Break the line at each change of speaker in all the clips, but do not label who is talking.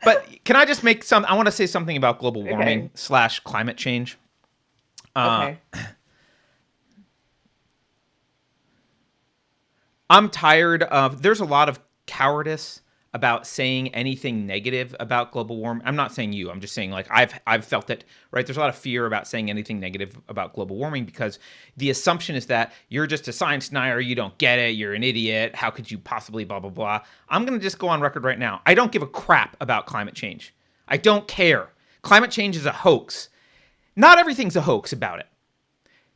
But can I just make I want to say something about global warming / climate change.
Okay.
I'm tired of, there's a lot of cowardice about saying anything negative about global warming. I'm not saying you, I'm just saying, like, I've felt it, right? There's a lot of fear about saying anything negative about global warming because the assumption is that you're just a science denier, you don't get it, you're an idiot, how could you possibly blah, blah, blah. I'm going to just go on record right now. I don't give a crap about climate change. I don't care. Climate change is a hoax. Not everything's a hoax about it.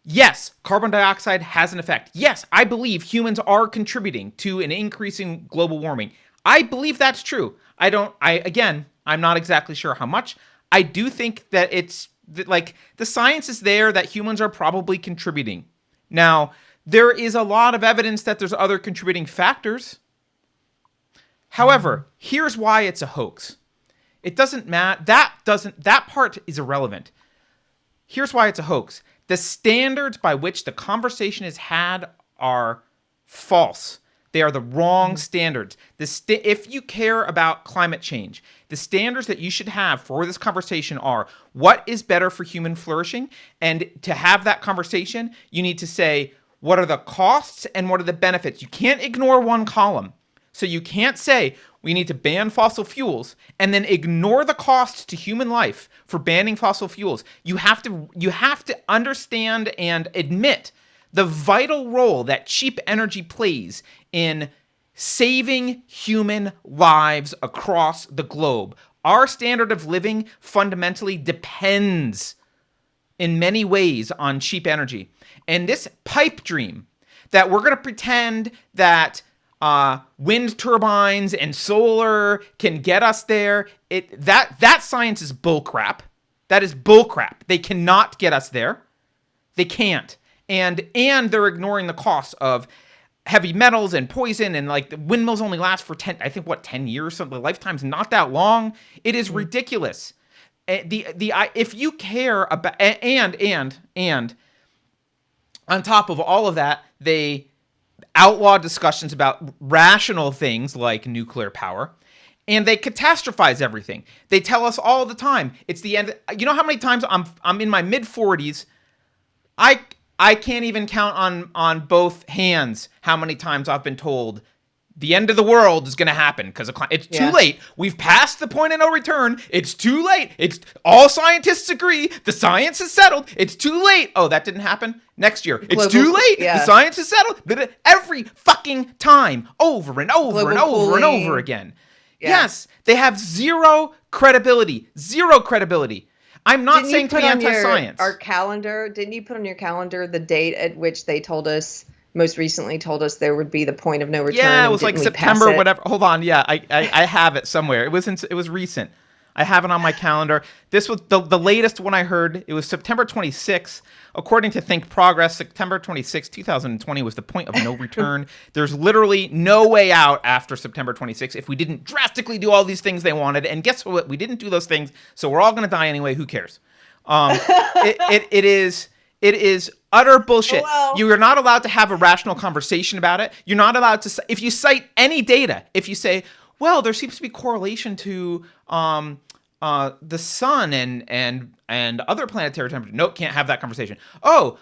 Yes, carbon dioxide has an effect. Yes, I believe humans are contributing to an increasing global warming. I believe that's true. I'm not exactly sure how much. I do think that like the science is there that humans are probably contributing. Now, there is a lot of evidence that there's other contributing factors. However, here's why it's a hoax. It doesn't matter. That part is irrelevant. Here's why it's a hoax. The standards by which the conversation is had are false. They are the wrong standards. If you care about climate change, the standards that you should have for this conversation are what is better for human flourishing? And to have that conversation, you need to say, what are the costs and what are the benefits? You can't ignore one column. So you can't say we need to ban fossil fuels and then ignore the cost to human life for banning fossil fuels. You have to understand and admit the vital role that cheap energy plays in saving human lives across the globe. Our standard of living fundamentally depends in many ways on cheap energy. And this pipe dream that we're going to pretend that wind turbines and solar can get us there, that science is bullcrap. That is bullcrap. They cannot get us there. They can't. And they're ignoring the costs of heavy metals and poison, and like the windmills only last for 10 years. So the lifetime's not that long. It is ridiculous. If you care about, and on top of all of that, they outlaw discussions about rational things like nuclear power, and they catastrophize everything. They tell us all the time it's the end. You know how many times I'm in my mid 40s. I can't even count on both hands how many times I've been told the end of the world is going to happen because it's too late. We've passed the point of no return. It's too late. It's all scientists agree. The science is settled. It's too late. Oh, that didn't happen next year. It's too late. Yeah. The science is settled. But every fucking time, over and over and over and over again. Yeah. Yes, they have zero credibility. Zero credibility. I'm not saying to be anti-science.
Our calendar, didn't you put on your calendar the date at which they most recently told us there would be the point of no return?
Yeah, it was like September, whatever. Hold on, yeah, I have it somewhere. It was recent. I have it on my calendar. This was the latest one I heard. It was September 26th. According to Think Progress, September 26, 2020 was the point of no return. There's literally no way out after September 26 if we didn't drastically do all these things they wanted. And guess what? We didn't do those things, so we're all going to die anyway. Who cares? It is utter bullshit. Well, you are not allowed to have a rational conversation about it. You're not allowed to, if you cite any data, if you say, well, there seems to be correlation to the sun and other planetary temperatures. Nope, can't have that conversation. Oh,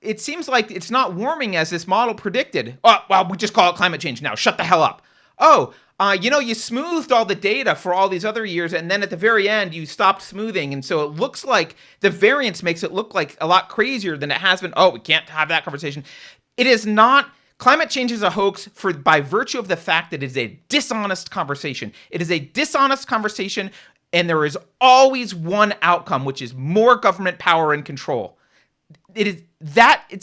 it seems like it's not warming as this model predicted. Oh, well, we just call it climate change now. Shut the hell up. Oh, you smoothed all the data for all these other years, and then at the very end, you stopped smoothing, and so it looks like the variance makes it look like a lot crazier than it has been. Oh, we can't have that conversation. It is not. Climate change is a hoax by virtue of the fact that it is a dishonest conversation. It is a dishonest conversation, and there is always one outcome, which is more government power and control. It's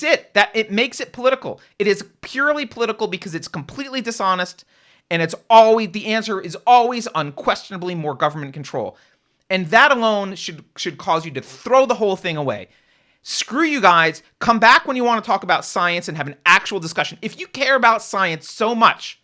it. That it makes it political. It is purely political because it's completely dishonest, and the answer is always unquestionably more government control. And that alone should cause you to throw the whole thing away. Screw you guys. Come back when you want to talk about science and have an actual discussion. If you care about science so much,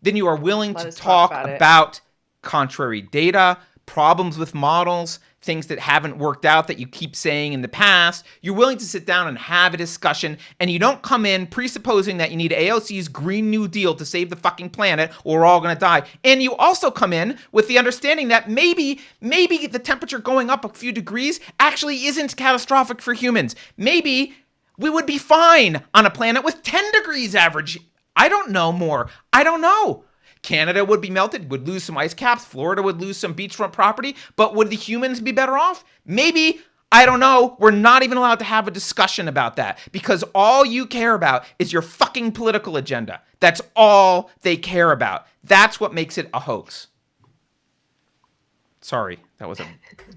then you are willing to talk about contrary data, problems with models, things that haven't worked out that you keep saying in the past. You're willing to sit down and have a discussion, and you don't come in presupposing that you need AOC's Green New Deal to save the fucking planet or we're all going to die. And you also come in with the understanding that maybe the temperature going up a few degrees actually isn't catastrophic for humans. Maybe we would be fine on a planet with 10 degrees average. I don't know more. I don't know. Canada would be melted, would lose some ice caps. Florida would lose some beachfront property. But would the humans be better off? Maybe. I don't know. We're not even allowed to have a discussion about that because all you care about is your fucking political agenda. That's all they care about. That's what makes it a hoax. Sorry, that was a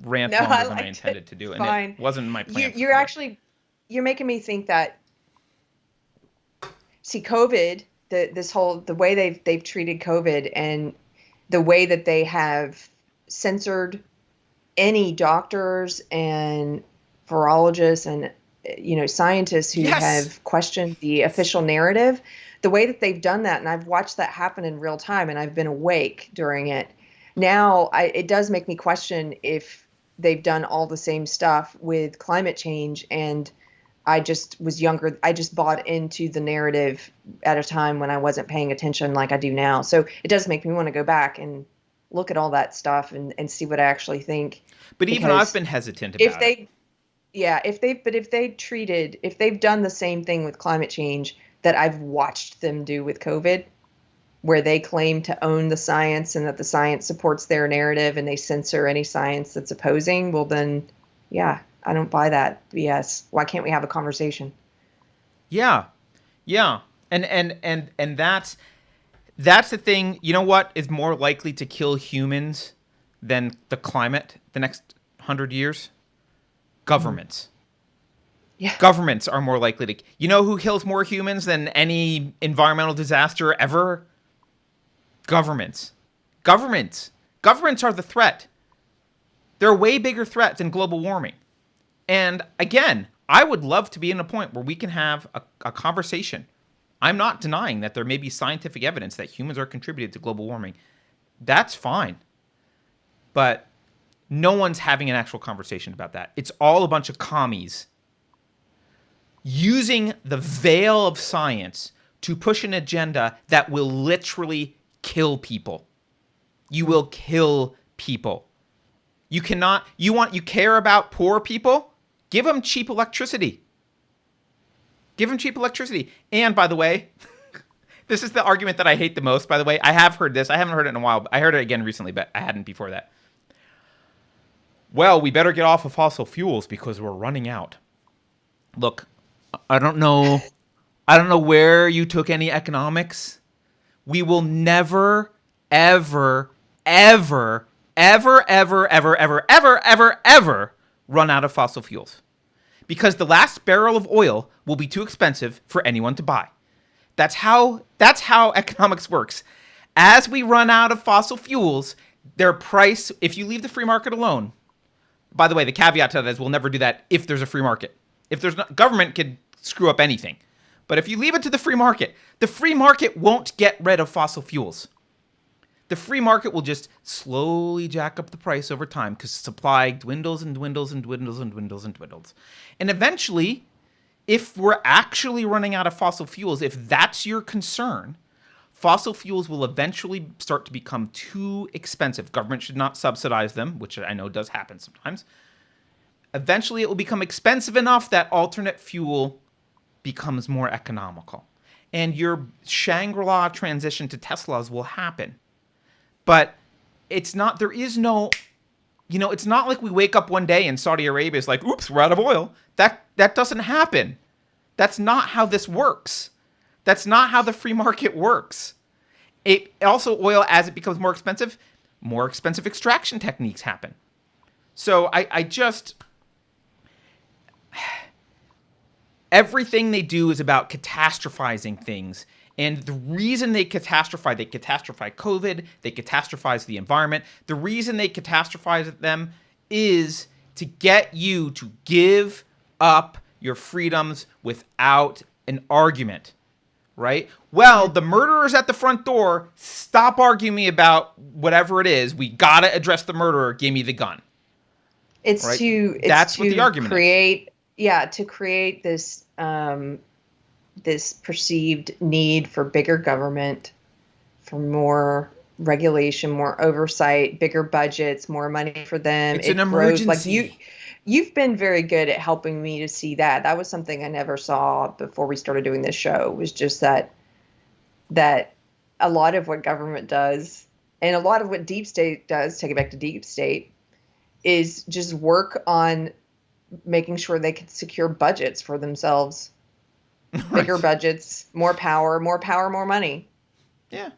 rant longer than I intended to do. And it wasn't my plan.
You're making me think that, see, COVID, the way they've treated COVID and the way that they have censored any doctors and virologists and scientists who have questioned the official narrative, the way that they've done that, and I've watched that happen in real time, and I've been awake during it. Now, it does make me question if they've done all the same stuff with climate change. And I just was younger. I just bought into the narrative at a time when I wasn't paying attention like I do now. So it does make me want to go back and look at all that stuff and see what I actually think.
But even I've been hesitant about it.
Yeah, if they've done the same thing with climate change that I've watched them do with COVID, where they claim to own the science and that the science supports their narrative and they censor any science that's opposing, well then, yeah, I don't buy that BS. Why can't we have a conversation?
Yeah. And that's the thing. You know what is more likely to kill humans than the climate the next 100 years? Governments.
Yeah.
Governments are more likely to. You know who kills more humans than any environmental disaster ever? Governments. Governments are the threat. They're a way bigger threat than global warming. And again, I would love to be in a point where we can have a conversation. I'm not denying that there may be scientific evidence that humans are contributed to global warming. That's fine. But no one's having an actual conversation about that. It's all a bunch of commies using the veil of science to push an agenda that will literally kill people. You will kill people. You care about poor people? Give them cheap electricity. Give them cheap electricity. And by the way, this is the argument that I hate the most, by the way. I have heard this. I haven't heard it in a while. But I heard it again recently, but I hadn't before that. Well, we better get off of fossil fuels because we're running out. Look, I don't know where you took any economics. We will never, ever, ever, ever, ever, ever, ever, ever, ever, ever run out of fossil fuels. Because the last barrel of oil will be too expensive for anyone to buy. That's how economics works. As we run out of fossil fuels, their price, if you leave the free market alone, by the way, the caveat to that is we'll never do that if there's a free market. If there's not, government could screw up anything. But if you leave it to the free market won't get rid of fossil fuels. The free market will just slowly jack up the price over time because supply dwindles and dwindles and dwindles and dwindles and dwindles. And eventually, if we're actually running out of fossil fuels, if that's your concern, fossil fuels will eventually start to become too expensive. Government should not subsidize them, which I know does happen sometimes. Eventually, it will become expensive enough that alternate fuel becomes more economical. And your Shangri-La transition to Teslas will happen. But it's not, there is no, it's not like we wake up one day and Saudi Arabia is like, oops, we're out of oil. That doesn't happen. That's not how this works. That's not how the free market works. It also, oil, as it becomes more expensive extraction techniques happen. So I just, everything they do is about catastrophizing things. And the reason they catastrophize COVID, they catastrophize the environment. The reason they catastrophize them is to get you to give up your freedoms without an argument. right? Well, the murderer's at the front door. Stop arguing me about whatever it is. We gotta address the murderer. Give me the gun.
It's
Right?
to
That's what the argument is.
to create this this perceived need for bigger government, for more regulation, more oversight, bigger budgets, more money for them.
It's an
It grows like
emergency.
you've been very good at helping me to see that. That was something I never saw before we started doing this show, was just that a lot of what government does and a lot of what deep state does, take it back to deep state, is just work on making sure they can secure budgets for themselves. Bigger budgets, more power, more money.
Yeah.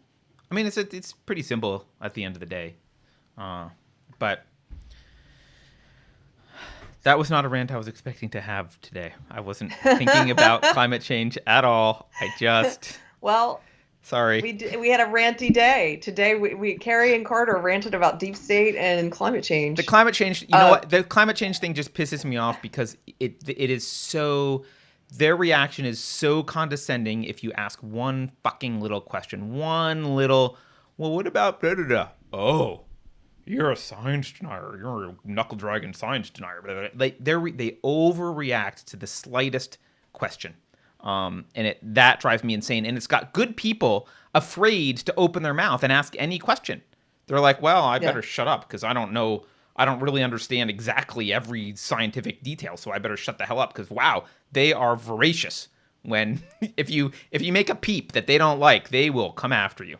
I mean, it's pretty simple at the end of the day. But that was not a rant I was expecting to have today. I wasn't thinking about climate change at all. I just...
Well,
sorry.
we had a ranty day. Today, we Carrie and Carter ranted about deep state and climate change.
The climate change, you know what? The climate change thing just pisses me off because it is so... Their reaction is so condescending if you ask one fucking little question. One little, well, what about blah, blah, blah? Oh, you're a science denier. You're a knuckle-dragging science denier. Blah, blah, blah. They overreact to the slightest question. And that drives me insane. And it's got good people afraid to open their mouth and ask any question. They're like, well, I better shut up because I don't know. I don't really understand exactly every scientific detail, so I better shut the hell up because, wow, they are voracious. When if you make a peep that they don't like, they will come after you.